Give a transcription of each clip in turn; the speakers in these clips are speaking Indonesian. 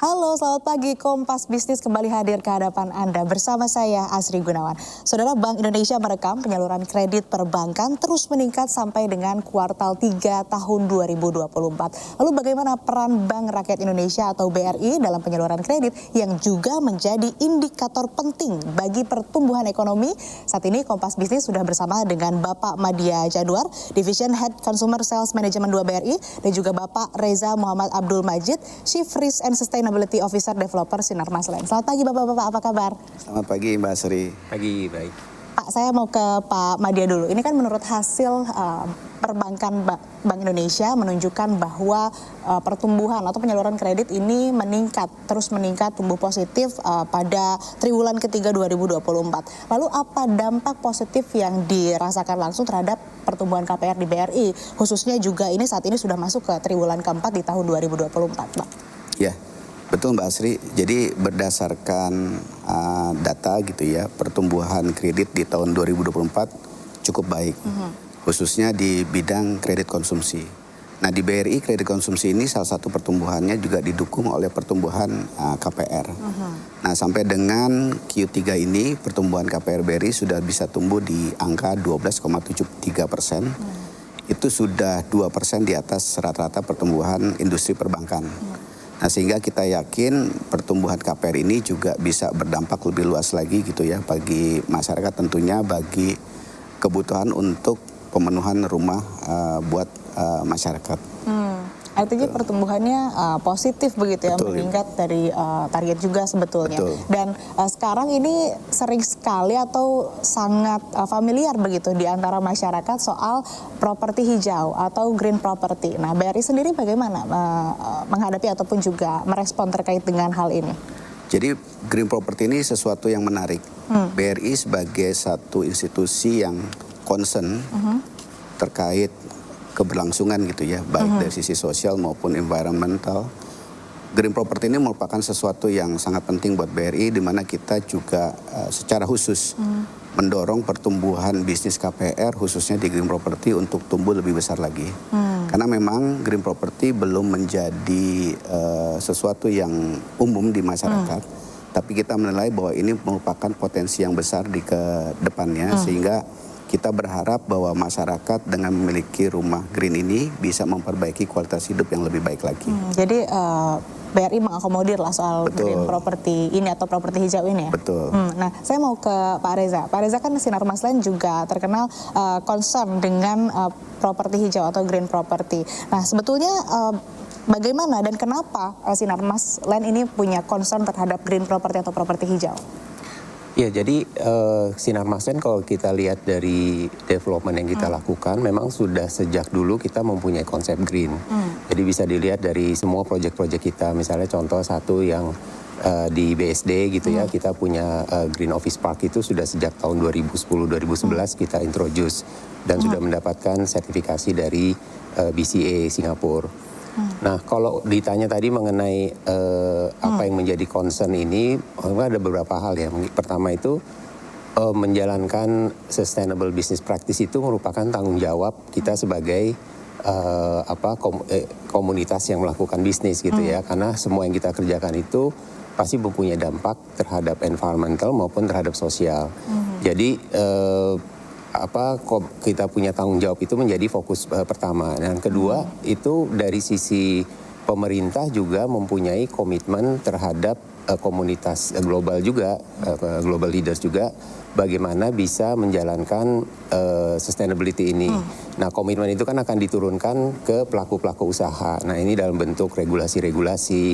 Halo, selamat pagi. Kompas Bisnis kembali hadir ke hadapan Anda bersama saya Asri Gunawan. Saudara, Bank Indonesia merekam penyaluran kredit perbankan terus meningkat sampai dengan kuartal 3 tahun 2024. Lalu bagaimana peran Bank Rakyat Indonesia atau BRI dalam penyaluran kredit yang juga menjadi indikator penting bagi pertumbuhan ekonomi? Saat ini Kompas Bisnis sudah bersama dengan Bapak Madya Januar, Division Head Consumer Sales Management 2 BRI, dan juga Bapak Reza Muhammad Abdul Majid, Chief Risk and Sustainability Officer Developer Sinar Maslen. Selamat pagi Bapak-Bapak, apa kabar? Selamat pagi Mbak Sri. Pagi, baik. Pak, saya mau ke Pak Madya dulu. Ini kan menurut hasil perbankan Bank Indonesia menunjukkan bahwa pertumbuhan atau penyaluran kredit ini terus meningkat, tumbuh positif pada triwulan ketiga 2024. Lalu apa dampak positif yang dirasakan langsung terhadap pertumbuhan KPR di BRI? Khususnya juga ini saat ini sudah masuk ke triwulan keempat di tahun 2024, Pak. Ya, betul Mbak Asri. Jadi berdasarkan data gitu ya, pertumbuhan kredit di tahun 2024 cukup baik. Khususnya di bidang kredit konsumsi. Nah, di BRI kredit konsumsi ini salah satu pertumbuhannya juga didukung oleh pertumbuhan KPR. Nah, sampai dengan Q3 ini pertumbuhan KPR BRI sudah bisa tumbuh di angka 12,73%. Itu sudah 2% di atas rata-rata pertumbuhan industri perbankan. Nah, sehingga kita yakin pertumbuhan KPR ini juga bisa berdampak lebih luas lagi gitu ya bagi masyarakat, tentunya bagi kebutuhan untuk pemenuhan rumah buat masyarakat. Artinya pertumbuhannya positif begitu ya, meningkat dari target juga sebetulnya. Dan sekarang ini sering sekali atau sangat familiar begitu di antara masyarakat soal properti hijau atau green property. Nah, BRI sendiri bagaimana menghadapi ataupun juga merespon terkait dengan hal ini? Jadi green property ini sesuatu yang menarik. BRI sebagai satu institusi yang concern terkait keberlangsungan gitu ya, baik dari sisi sosial maupun environmental. Green property ini merupakan sesuatu yang sangat penting buat BRI, di mana kita juga secara khusus mendorong pertumbuhan bisnis KPR khususnya di green property untuk tumbuh lebih besar lagi. Karena memang green property belum menjadi sesuatu yang umum di masyarakat, tapi kita menilai bahwa ini merupakan potensi yang besar di kedepannya, sehingga kita berharap bahwa masyarakat dengan memiliki rumah green ini bisa memperbaiki kualitas hidup yang lebih baik lagi. Jadi BRI mengakomodir lah soal green property ini atau properti hijau ini ya? Betul. Nah, saya mau ke Pak Reza. Pak Reza kan Sinar Maslen juga terkenal concern dengan properti hijau atau green property. Nah, sebetulnya bagaimana dan kenapa Sinar Maslen ini punya concern terhadap green property atau properti hijau? Ya, jadi Sinar Maslen kalau kita lihat dari development yang kita lakukan, memang sudah sejak dulu kita mempunyai konsep green. Jadi bisa dilihat dari semua proyek-proyek kita, misalnya contoh satu yang di BSD gitu ya, kita punya Green Office Park itu sudah sejak tahun 2010-2011 kita introduce dan sudah mendapatkan sertifikasi dari BCA Singapura. Nah, kalau ditanya tadi mengenai apa yang menjadi concern ini, ada beberapa hal ya. Pertama itu menjalankan sustainable business practice itu merupakan tanggung jawab kita sebagai komunitas yang melakukan bisnis gitu ya. Karena semua yang kita kerjakan itu pasti mempunyai dampak terhadap environmental maupun terhadap sosial. Jadi kita punya tanggung jawab itu menjadi fokus pertama. Dan kedua itu dari sisi pemerintah juga mempunyai komitmen terhadap komunitas global juga, global leaders juga, bagaimana bisa menjalankan sustainability ini. Nah, komitmen itu kan akan diturunkan ke pelaku-pelaku usaha. Nah, ini dalam bentuk regulasi-regulasi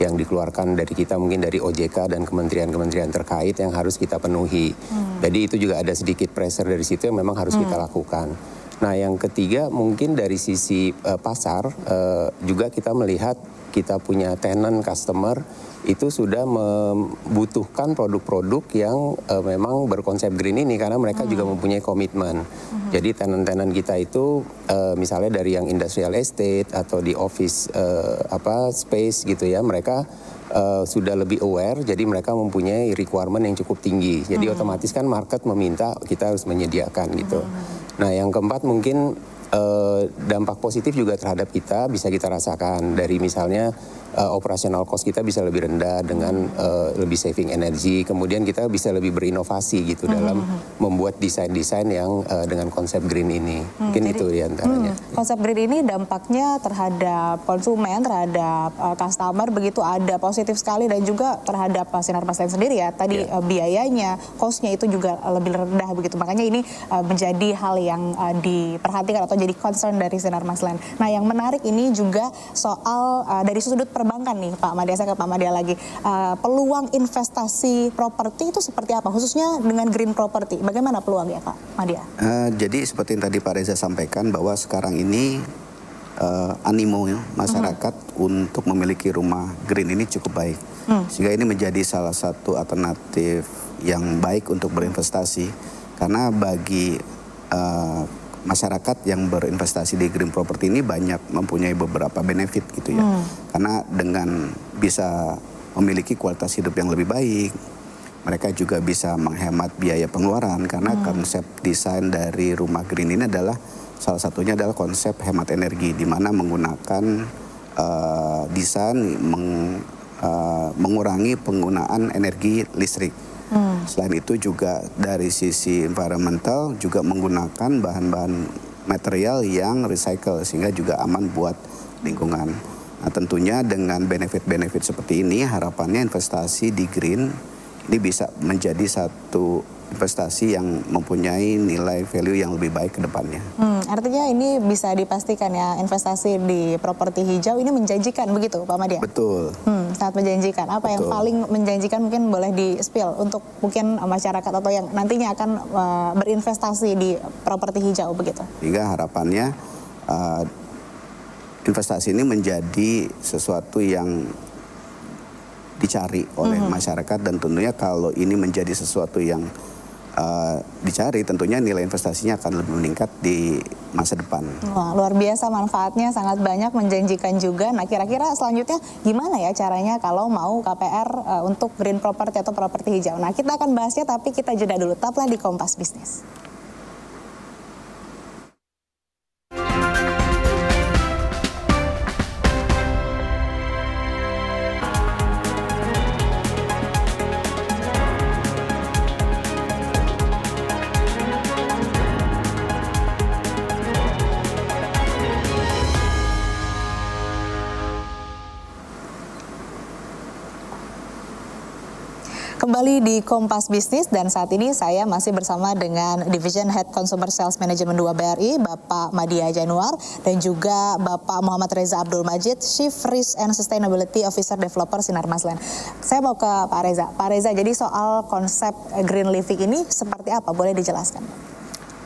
yang dikeluarkan dari kita, mungkin dari OJK dan kementerian-kementerian terkait yang harus kita penuhi. Jadi itu juga ada sedikit pressure dari situ yang memang harus kita lakukan. Nah, yang ketiga mungkin dari sisi pasar juga kita melihat kita punya tenant customer itu sudah membutuhkan produk-produk yang memang berkonsep green ini karena mereka juga mempunyai komitmen. Jadi tenant-tenant kita itu misalnya dari yang industrial estate atau di office space gitu ya, mereka sudah lebih aware, jadi mereka mempunyai requirement yang cukup tinggi. Jadi otomatis kan market meminta kita harus menyediakan gitu. Nah, yang keempat mungkin dampak positif juga terhadap kita bisa kita rasakan dari misalnya operasional cost kita bisa lebih rendah dengan lebih saving energi. Kemudian kita bisa lebih berinovasi gitu dalam membuat desain-desain yang dengan konsep green ini. Mungkin itu diantaranya. Konsep green ini dampaknya terhadap konsumen, terhadap customer begitu ada positif sekali, dan juga terhadap Sinar Maslen sendiri ya. Tadi biayanya, cost-nya itu juga lebih rendah begitu. Makanya ini menjadi hal yang diperhatikan atau jadi concern dari Sinar Maslen. Nah, yang menarik ini juga soal dari sudut perbankan nih Pak Madya, saya ke Pak Madya lagi. Peluang investasi properti itu seperti apa? Khususnya dengan green property, bagaimana peluangnya Pak Madya? Jadi seperti yang tadi Pak Reza sampaikan bahwa sekarang ini animo masyarakat untuk memiliki rumah green ini cukup baik. Sehingga ini menjadi salah satu alternatif yang baik untuk berinvestasi. Karena bagi masyarakat yang berinvestasi di green property ini banyak mempunyai beberapa benefit gitu ya. Karena dengan bisa memiliki kualitas hidup yang lebih baik, mereka juga bisa menghemat biaya pengeluaran karena konsep desain dari rumah green ini adalah salah satunya adalah konsep hemat energi, di mana menggunakan desain mengurangi penggunaan energi listrik. Selain itu juga dari sisi environmental juga menggunakan bahan-bahan material yang recycle sehingga juga aman buat lingkungan. Nah, tentunya dengan benefit-benefit seperti ini harapannya investasi di green ini bisa menjadi satu investasi yang mempunyai nilai value yang lebih baik ke depannya. Artinya ini bisa dipastikan ya, investasi di properti hijau ini menjanjikan begitu Pak Madya? Betul. Sangat menjanjikan. Apa yang paling menjanjikan mungkin boleh di-spill untuk mungkin masyarakat atau yang nantinya akan berinvestasi di properti hijau begitu? Sehingga harapannya investasi ini menjadi sesuatu yang dicari oleh masyarakat, dan tentunya kalau ini menjadi sesuatu yang dicari, tentunya nilai investasinya akan lebih meningkat di masa depan. Wah, luar biasa manfaatnya, sangat banyak, menjanjikan juga. Nah, kira-kira selanjutnya gimana ya caranya kalau mau KPR untuk green property atau properti hijau? Nah, kita akan bahasnya, tapi kita jeda dulu. Tetaplah di Kompas Bisnis. Kembali di Kompas Bisnis, dan saat ini saya masih bersama dengan Division Head Consumer Sales Management 2 BRI, Bapak Madya Januar, dan juga Bapak Muhammad Reza Abdul Majid, Chief Risk and Sustainability Officer Developer Sinar Maslen. Saya mau ke Pak Reza. Pak Reza, jadi soal konsep green living ini seperti apa? Boleh dijelaskan?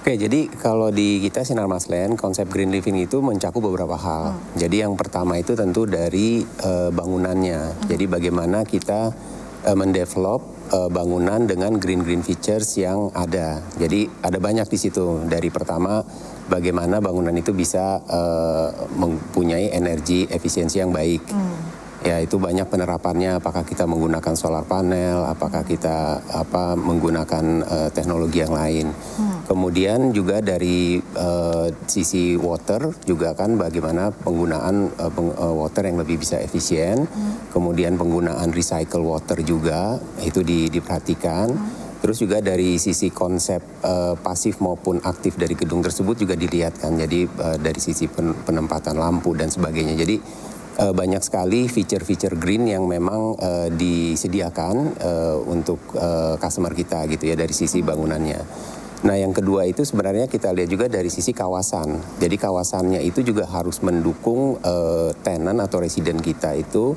Oke, jadi kalau di kita Sinar Maslen, konsep green living itu mencakup beberapa hal. Jadi yang pertama itu tentu dari bangunannya. Jadi bagaimana kita mendevelop bangunan dengan green features yang ada. Jadi ada banyak di situ. Dari pertama, bagaimana bangunan itu bisa mempunyai energi efisiensi yang baik. Ya, itu banyak penerapannya. Apakah kita menggunakan solar panel, apakah kita menggunakan teknologi yang lain. Kemudian juga dari sisi water juga kan bagaimana penggunaan water yang lebih bisa efisien. Kemudian penggunaan recycle water juga itu diperhatikan. Terus juga dari sisi konsep pasif maupun aktif dari gedung tersebut juga dilihatkan. Jadi dari sisi penempatan lampu dan sebagainya. Jadi banyak sekali feature-feature green yang memang disediakan untuk customer kita gitu ya dari sisi bangunannya. Nah, yang kedua itu sebenarnya kita lihat juga dari sisi kawasan. Jadi kawasannya itu juga harus mendukung tenant atau residen kita itu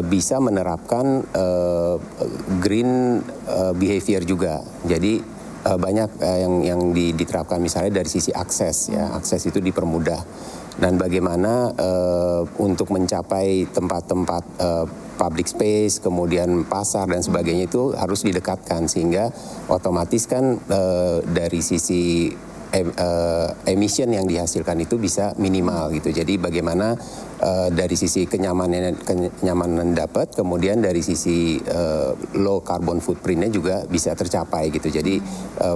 bisa menerapkan green behavior juga. Jadi banyak yang diterapkan misalnya dari sisi akses ya, akses itu dipermudah. Dan bagaimana untuk mencapai tempat-tempat public space, kemudian pasar dan sebagainya itu harus didekatkan sehingga otomatis kan dari sisi emission yang dihasilkan itu bisa minimal gitu. Jadi bagaimana dari sisi kenyamanan dapat, kemudian dari sisi low carbon footprintnya juga bisa tercapai gitu. Jadi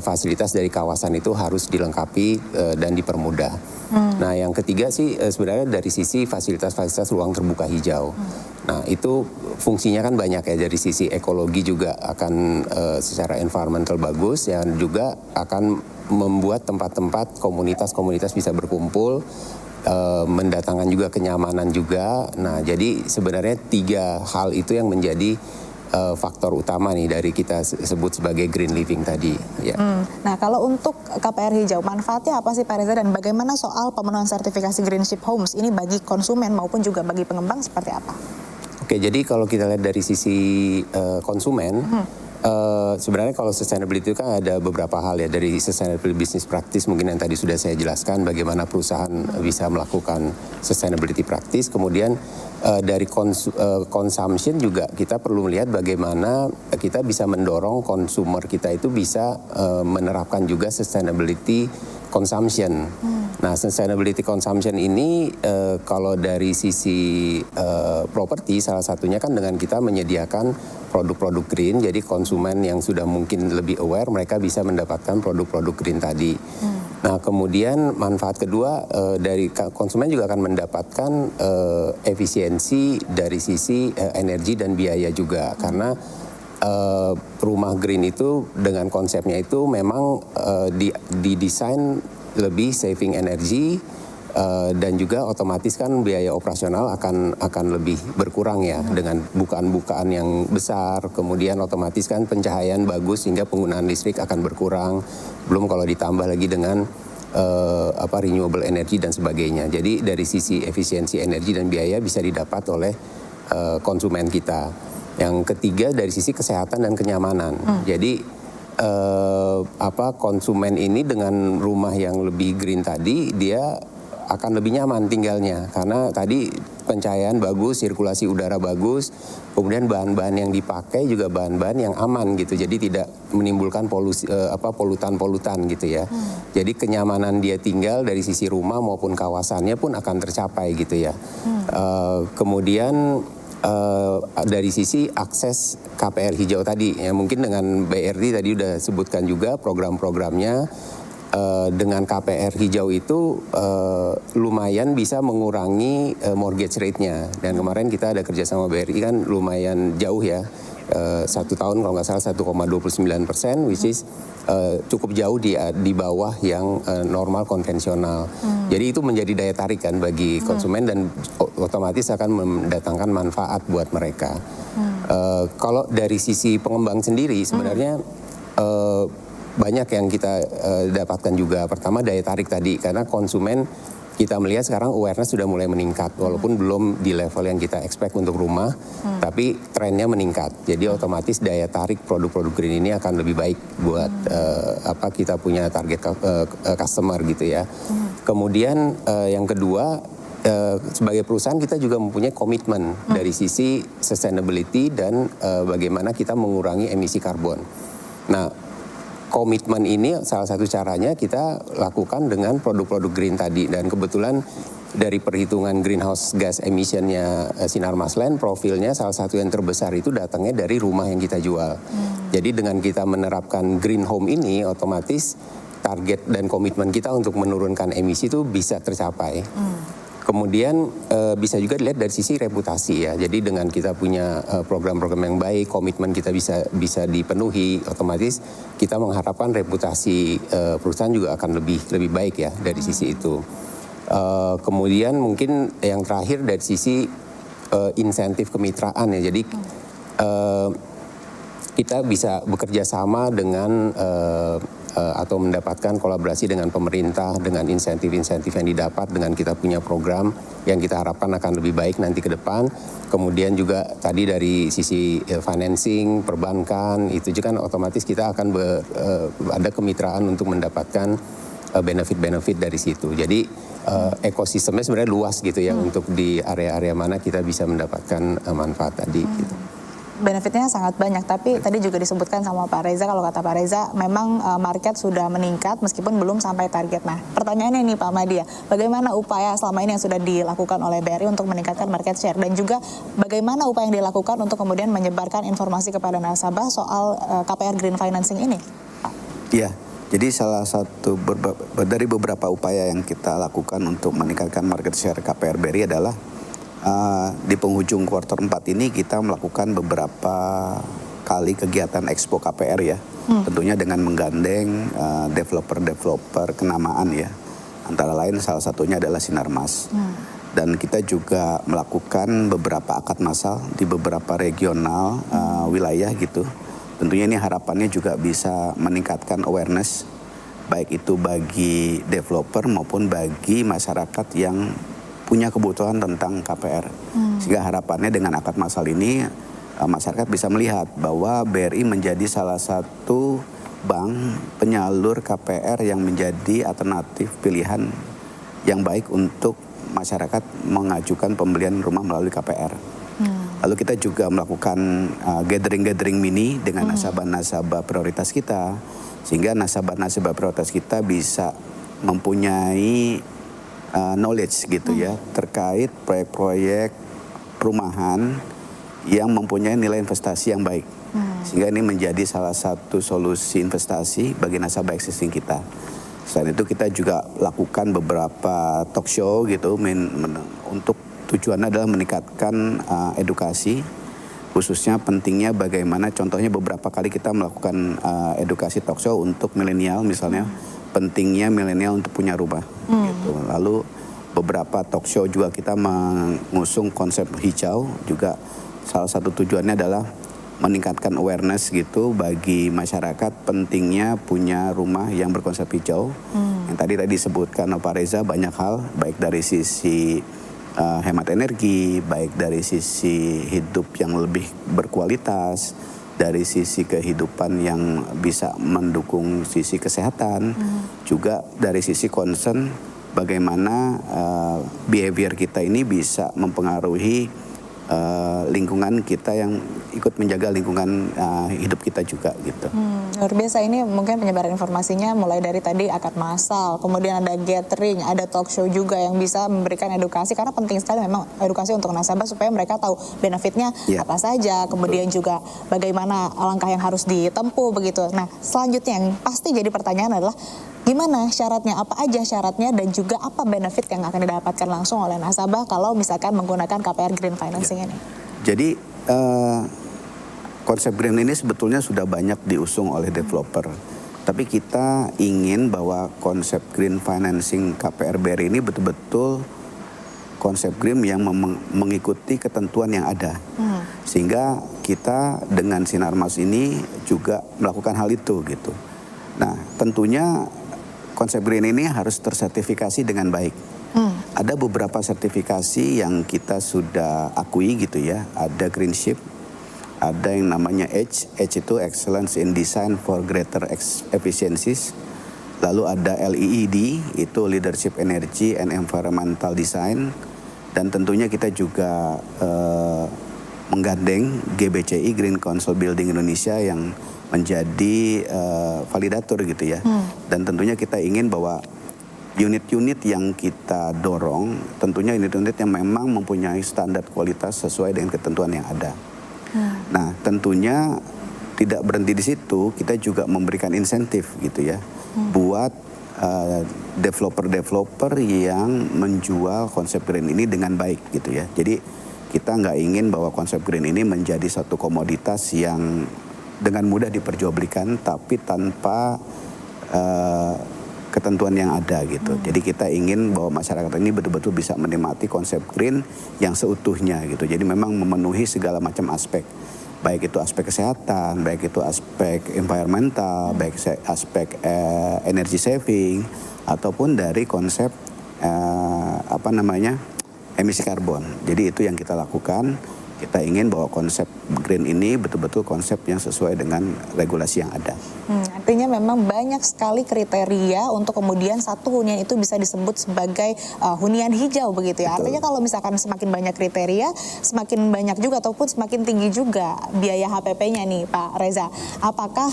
fasilitas dari kawasan itu harus dilengkapi dan dipermudah. Nah, yang ketiga sih sebenarnya dari sisi fasilitas-fasilitas ruang terbuka hijau. Nah itu fungsinya kan banyak ya, dari sisi ekologi juga akan secara environmental bagus, yang juga akan membuat tempat-tempat komunitas-komunitas bisa berkumpul, mendatangkan juga kenyamanan juga. Nah jadi sebenarnya 3 hal itu yang menjadi faktor utama nih dari kita sebut sebagai green living tadi. Ya. Nah kalau untuk KPR hijau, manfaatnya apa sih Pak Reza, dan bagaimana soal pemenuhan sertifikasi Greenship Homes ini bagi konsumen maupun juga bagi pengembang seperti apa? Oke, jadi kalau kita lihat dari sisi konsumen, sebenarnya kalau sustainability itu kan ada beberapa hal ya, dari sustainable business practice mungkin yang tadi sudah saya jelaskan bagaimana perusahaan bisa melakukan sustainability practice, kemudian dari consumption juga kita perlu melihat bagaimana kita bisa mendorong consumer kita itu bisa menerapkan juga sustainability consumption. Nah, sustainability consumption ini kalau dari sisi properti salah satunya kan dengan kita menyediakan produk-produk green, jadi konsumen yang sudah mungkin lebih aware mereka bisa mendapatkan produk-produk green tadi. Nah, kemudian manfaat kedua dari konsumen juga akan mendapatkan efisiensi dari sisi energi dan biaya juga, karena rumah green itu dengan konsepnya itu memang didesain lebih saving energi, dan juga otomatis kan biaya operasional akan lebih berkurang ya, dengan bukaan-bukaan yang besar, kemudian otomatis kan pencahayaan bagus sehingga penggunaan listrik akan berkurang, belum kalau ditambah lagi dengan renewable energy dan sebagainya. Jadi dari sisi efisiensi energi dan biaya bisa didapat oleh konsumen kita. Yang ketiga dari sisi kesehatan dan kenyamanan. Jadi konsumen ini dengan rumah yang lebih green tadi dia akan lebih nyaman tinggalnya, karena tadi pencahayaan bagus, sirkulasi udara bagus, kemudian bahan-bahan yang dipakai juga bahan-bahan yang aman gitu, jadi tidak menimbulkan polutan-polutan gitu ya. Jadi kenyamanan dia tinggal dari sisi rumah maupun kawasannya pun akan tercapai gitu ya. Kemudian dari sisi akses KPR hijau tadi ya, mungkin dengan BRI tadi udah sebutkan juga program-programnya. Dengan KPR hijau itu lumayan bisa mengurangi mortgage rate-nya, dan kemarin kita ada kerjasama BRI kan lumayan jauh ya, 1 tahun kalau nggak salah 1,29%, which is cukup jauh di bawah yang normal konvensional. Jadi itu menjadi daya tarik kan bagi konsumen dan otomatis akan mendatangkan manfaat buat mereka. Kalau dari sisi pengembang sendiri sebenarnya banyak yang kita dapatkan juga. Pertama daya tarik tadi, karena konsumen kita melihat sekarang awareness sudah mulai meningkat, walaupun belum di level yang kita expect untuk rumah, tapi trennya meningkat. Jadi otomatis daya tarik produk-produk green ini akan lebih baik buat kita punya target customer gitu ya. Kemudian yang kedua, sebagai perusahaan kita juga mempunyai komitmen dari sisi sustainability dan bagaimana kita mengurangi emisi karbon. Nah, komitmen ini salah satu caranya kita lakukan dengan produk-produk green tadi, dan kebetulan dari perhitungan greenhouse gas emissionnya Sinarmas Land, profilnya salah satu yang terbesar itu datangnya dari rumah yang kita jual. Jadi dengan kita menerapkan green home ini, otomatis target dan komitmen kita untuk menurunkan emisi itu bisa tercapai. Kemudian bisa juga dilihat dari sisi reputasi ya. Jadi dengan kita punya program-program yang baik, komitmen kita bisa dipenuhi, otomatis kita mengharapkan reputasi perusahaan juga akan lebih baik ya dari sisi itu. Kemudian mungkin yang terakhir dari sisi insentif kemitraan ya. Jadi kita bisa bekerja sama dengan atau mendapatkan kolaborasi dengan pemerintah, dengan insentif-insentif yang didapat dengan kita punya program yang kita harapkan akan lebih baik nanti ke depan. Kemudian juga tadi dari sisi financing, perbankan, itu juga kan otomatis kita akan ada kemitraan untuk mendapatkan benefit-benefit dari situ. Jadi ekosistemnya sebenarnya luas gitu ya, untuk di area-area mana kita bisa mendapatkan manfaat tadi gitu. Benefitnya sangat banyak, tapi tadi juga disebutkan sama Pak Reza, kalau kata Pak Reza memang market sudah meningkat meskipun belum sampai target. Nah, pertanyaannya nih Pak Madia, bagaimana upaya selama ini yang sudah dilakukan oleh BRI untuk meningkatkan market share, dan juga bagaimana upaya yang dilakukan untuk kemudian menyebarkan informasi kepada nasabah soal KPR Green Financing ini? Iya, jadi salah satu dari beberapa upaya yang kita lakukan untuk meningkatkan market share KPR BRI adalah di penghujung kuartal 4 ini kita melakukan beberapa kali kegiatan Expo KPR ya. Tentunya dengan menggandeng developer-developer kenamaan ya. Antara lain salah satunya adalah Sinarmas. Dan kita juga melakukan beberapa akad massal di beberapa regional wilayah gitu. Tentunya ini harapannya juga bisa meningkatkan awareness baik itu bagi developer maupun bagi masyarakat yang punya kebutuhan tentang KPR. Sehingga harapannya dengan akad massal ini masyarakat bisa melihat bahwa BRI menjadi salah satu bank penyalur KPR yang menjadi alternatif pilihan yang baik untuk masyarakat mengajukan pembelian rumah melalui KPR. Lalu kita juga melakukan gathering-gathering mini dengan nasabah-nasabah prioritas kita, sehingga nasabah-nasabah prioritas kita bisa mempunyai knowledge gitu ya terkait proyek-proyek perumahan yang mempunyai nilai investasi yang baik. Sehingga ini menjadi salah satu solusi investasi bagi nasabah existing kita. Selain itu kita juga lakukan beberapa talk show gitu untuk tujuannya adalah meningkatkan edukasi, khususnya pentingnya bagaimana, contohnya beberapa kali kita melakukan edukasi talk show untuk milenial misalnya, pentingnya milenial untuk punya rumah. Gitu. Lalu beberapa talk show juga kita mengusung konsep hijau, juga salah satu tujuannya adalah meningkatkan awareness gitu bagi masyarakat pentingnya punya rumah yang berkonsep hijau. Yang tadi disebutkan Pak Reza banyak hal, baik dari sisi hemat energi, baik dari sisi hidup yang lebih berkualitas, dari sisi kehidupan yang bisa mendukung sisi kesehatan, juga dari sisi concern bagaimana behavior kita ini bisa mempengaruhi lingkungan kita yang ikut menjaga lingkungan hidup kita juga gitu. Luar biasa, ini mungkin penyebaran informasinya mulai dari tadi akad massal, kemudian ada gathering, ada talk show juga yang bisa memberikan edukasi, karena penting sekali memang edukasi untuk nasabah supaya mereka tahu benefitnya apa saja, kemudian juga bagaimana langkah yang harus ditempuh begitu. Nah, selanjutnya yang pasti jadi pertanyaan adalah gimana syaratnya, apa aja syaratnya, dan juga apa benefit yang akan didapatkan langsung oleh nasabah kalau misalkan menggunakan KPR Green Financing ini? Jadi konsep green ini sebetulnya sudah banyak diusung oleh developer. Tapi kita ingin bahwa konsep green financing KPR BRI ini betul-betul konsep green yang mengikuti ketentuan yang ada. Sehingga kita dengan Sinarmas ini juga melakukan hal itu gitu. Nah, tentunya konsep green ini harus tersertifikasi dengan baik. Ada beberapa sertifikasi yang kita sudah akui gitu ya. Ada Greenship, ada yang namanya EDGE. EDGE itu Excellence in Design for Greater Efficiencies. Lalu ada LEED, itu Leadership Energy and Environmental Design. Dan tentunya kita juga menggandeng GBCI, Green Council Building Indonesia, yang menjadi validator gitu ya. Dan tentunya kita ingin bahwa unit-unit yang kita dorong, tentunya unit-unit yang memang mempunyai standar kualitas sesuai dengan ketentuan yang ada. Nah, tentunya tidak berhenti di situ, kita juga memberikan insentif gitu ya, buat developer-developer yang menjual konsep green ini dengan baik gitu ya. Jadi kita nggak ingin bahwa konsep green ini menjadi satu komoditas yang dengan mudah diperjualbelikan tapi tanpa ketentuan yang ada gitu. Jadi kita ingin bahwa masyarakat ini betul-betul bisa menikmati konsep green yang seutuhnya gitu. Jadi memang memenuhi segala macam aspek. Baik itu aspek kesehatan, baik itu aspek environmental, baik aspek energy saving, ataupun dari konsep emisi karbon. Jadi itu yang kita lakukan. Kita ingin bahwa konsep green ini betul-betul konsep yang sesuai dengan regulasi yang ada. Artinya memang banyak sekali kriteria untuk kemudian satu hunian itu bisa disebut sebagai hunian hijau begitu ya. Betul. Artinya kalau misalkan semakin banyak kriteria, semakin banyak juga ataupun semakin tinggi juga biaya HPP-nya nih Pak Reza. Apakah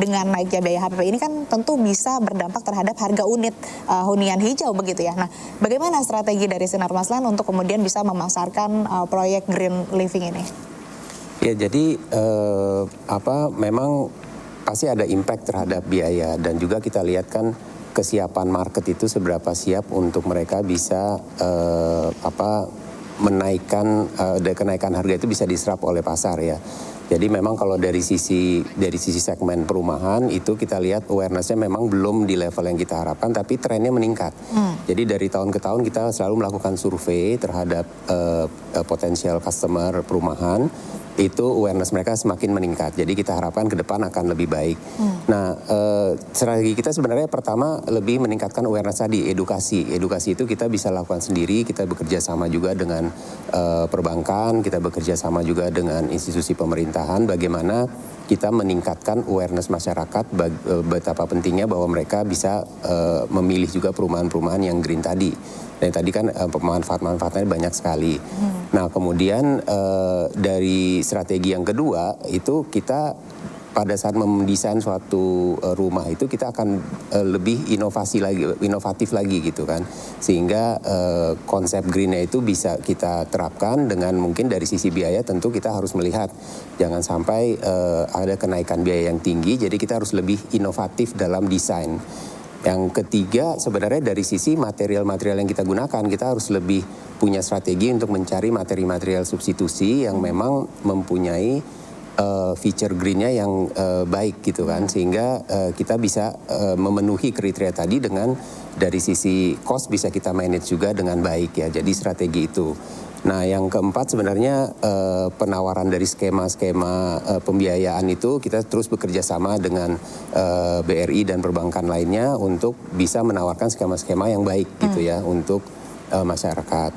dengan naiknya biaya HPP ini kan tentu bisa berdampak terhadap harga unit hunian hijau begitu ya. Nah, bagaimana strategi dari Sinarmas Land untuk kemudian bisa memasarkan proyek green living ini? Ya, jadi memang pasti ada impact terhadap biaya, dan juga kita lihat kan kesiapan market itu seberapa siap untuk mereka bisa kenaikan harga itu bisa diserap oleh pasar ya. Jadi memang kalau dari sisi segmen perumahan itu kita lihat awareness-nya memang belum di level yang kita harapkan, tapi trennya meningkat. Jadi dari tahun ke tahun kita selalu melakukan survei terhadap potensial customer perumahan, itu awareness mereka semakin meningkat. Jadi kita harapkan ke depan akan lebih baik. Nah, strategi kita sebenarnya pertama lebih meningkatkan awareness tadi, edukasi. Edukasi itu kita bisa lakukan sendiri, kita bekerja sama juga dengan perbankan, kita bekerja sama juga dengan institusi pemerintahan, bagaimana kita meningkatkan awareness masyarakat betapa pentingnya bahwa mereka bisa memilih juga perumahan-perumahan yang green tadi. Dan tadi kan manfaat-manfaatnya banyak sekali. Nah, kemudian dari strategi yang kedua itu kita pada saat mendesain suatu rumah itu kita akan lebih inovatif lagi gitu kan, sehingga konsep greennya itu bisa kita terapkan dengan mungkin dari sisi biaya tentu kita harus melihat jangan sampai ada kenaikan biaya yang tinggi, jadi kita harus lebih inovatif dalam desain. Yang ketiga sebenarnya dari sisi material-material yang kita gunakan, kita harus lebih punya strategi untuk mencari materi-material substitusi yang memang mempunyai feature greennya yang baik gitu kan, sehingga kita bisa memenuhi kriteria tadi dengan dari sisi cost bisa kita manage juga dengan baik ya, jadi strategi itu. Nah yang keempat sebenarnya penawaran dari skema-skema pembiayaan itu kita terus bekerja sama dengan BRI dan perbankan lainnya untuk bisa menawarkan skema-skema yang baik gitu ya untuk masyarakat.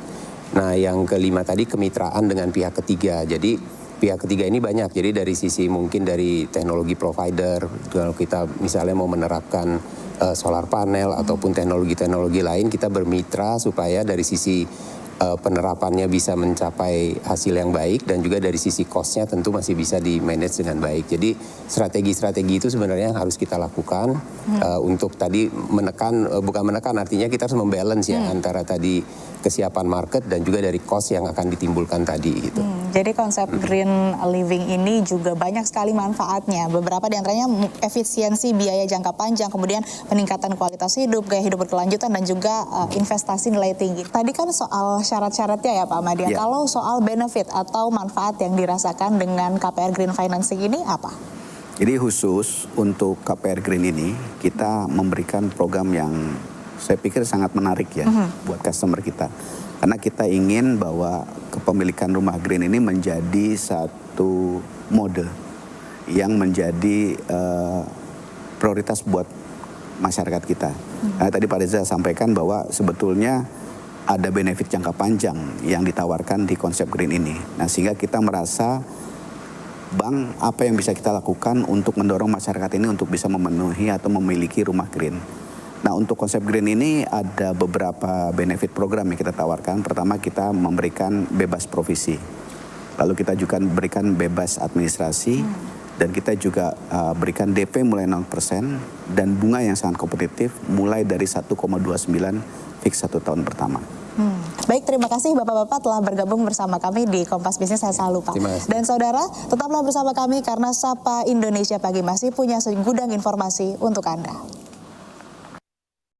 Nah yang kelima tadi kemitraan dengan pihak ketiga, jadi pihak ketiga ini banyak, jadi dari sisi mungkin dari teknologi provider, kalau kita misalnya mau menerapkan solar panel ataupun teknologi-teknologi lain, kita bermitra supaya dari sisi penerapannya bisa mencapai hasil yang baik dan juga dari sisi cost-nya tentu masih bisa di-manage dengan baik. Jadi strategi-strategi itu sebenarnya yang harus kita lakukan untuk tadi bukan menekan, artinya kita harus membalance ya antara tadi kesiapan market dan juga dari cost yang akan ditimbulkan tadi gitu. Jadi konsep green living ini juga banyak sekali manfaatnya. Beberapa diantaranya efisiensi biaya jangka panjang, kemudian peningkatan kualitas hidup, gaya hidup berkelanjutan, dan juga investasi nilai tinggi. Tadi kan soal syarat-syaratnya ya Pak Madian. Ya. Kalau soal benefit atau manfaat yang dirasakan dengan KPR Green Financing ini apa? Jadi khusus untuk KPR Green ini kita memberikan program yang saya pikir sangat menarik ya buat customer kita. Karena kita ingin bahwa kepemilikan rumah green ini menjadi satu mode yang menjadi prioritas buat masyarakat kita. Nah, tadi Pak Reza sampaikan bahwa sebetulnya ada benefit jangka panjang yang ditawarkan di konsep green ini. Nah, sehingga kita merasa bank apa yang bisa kita lakukan untuk mendorong masyarakat ini untuk bisa memenuhi atau memiliki rumah green. Nah, untuk konsep green ini ada beberapa benefit program yang kita tawarkan. Pertama, kita memberikan bebas provisi. Lalu kita juga berikan bebas administrasi. Dan kita juga berikan DP mulai 0% dan bunga yang sangat kompetitif mulai dari 1,29 fix 1 tahun pertama. Baik, terima kasih Bapak-Bapak telah bergabung bersama kami di Kompas Bisnis. Saya selalu Pak. Dan saudara, tetaplah bersama kami karena Sapa Indonesia Pagi masih punya segudang informasi untuk Anda.